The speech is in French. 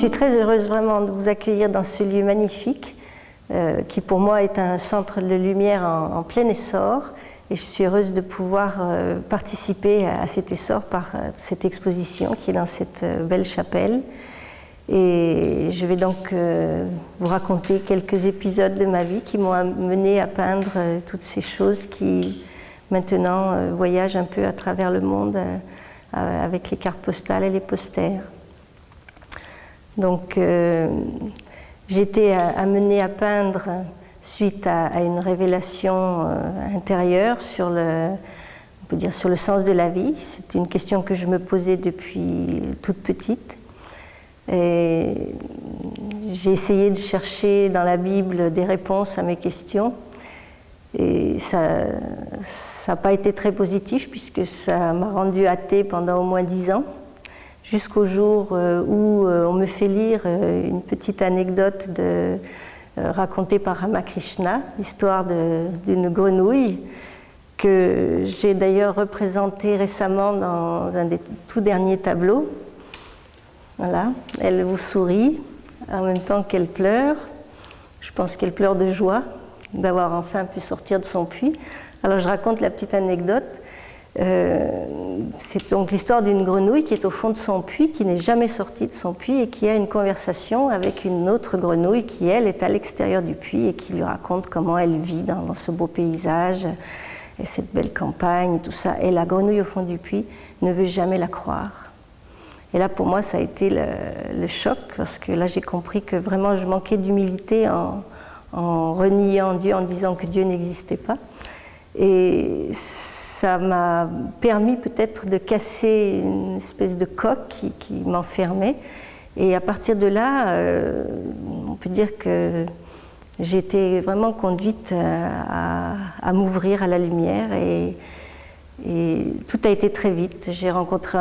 suis très heureuse vraiment de vous accueillir dans ce lieu magnifique qui pour moi est un centre de lumière en plein essor, et je suis heureuse de pouvoir participer à cet essor par cette exposition qui est dans cette belle chapelle. Et je vais donc vous raconter quelques épisodes de ma vie qui m'ont amené à peindre toutes ces choses qui maintenant voyagent un peu à travers le monde avec les cartes postales et les posters. Donc j'ai été amenée à peindre suite à une révélation intérieure sur on peut dire sur le sens de la vie. C'est une question que je me posais depuis toute petite. Et j'ai essayé de chercher dans la Bible des réponses à mes questions. Et ça n'a pas été très positif puisque ça m'a rendue athée pendant au moins 10 ans. Jusqu'au jour où on me fait lire une petite anecdote racontée par Ramakrishna, l'histoire d'une grenouille que j'ai d'ailleurs représentée récemment dans un des tout derniers tableaux. Voilà, elle vous sourit en même temps qu'elle pleure. Je pense qu'elle pleure de joie d'avoir enfin pu sortir de son puits. Alors je raconte la petite anecdote. C'est donc l'histoire d'une grenouille qui est au fond de son puits, qui n'est jamais sortie de son puits et qui a une conversation avec une autre grenouille qui, elle, est à l'extérieur du puits et qui lui raconte comment elle vit dans ce beau paysage et cette belle campagne et tout ça. Et la grenouille au fond du puits ne veut jamais la croire. Et là, pour moi, ça a été le choc, parce que là, j'ai compris que vraiment, je manquais d'humilité en reniant Dieu, en disant que Dieu n'existait pas. Et ça m'a permis peut-être de casser une espèce de coque qui m'enfermait. Et à partir de là, on peut dire que j'ai été vraiment conduite à m'ouvrir à la lumière. Et tout a été très vite. J'ai rencontré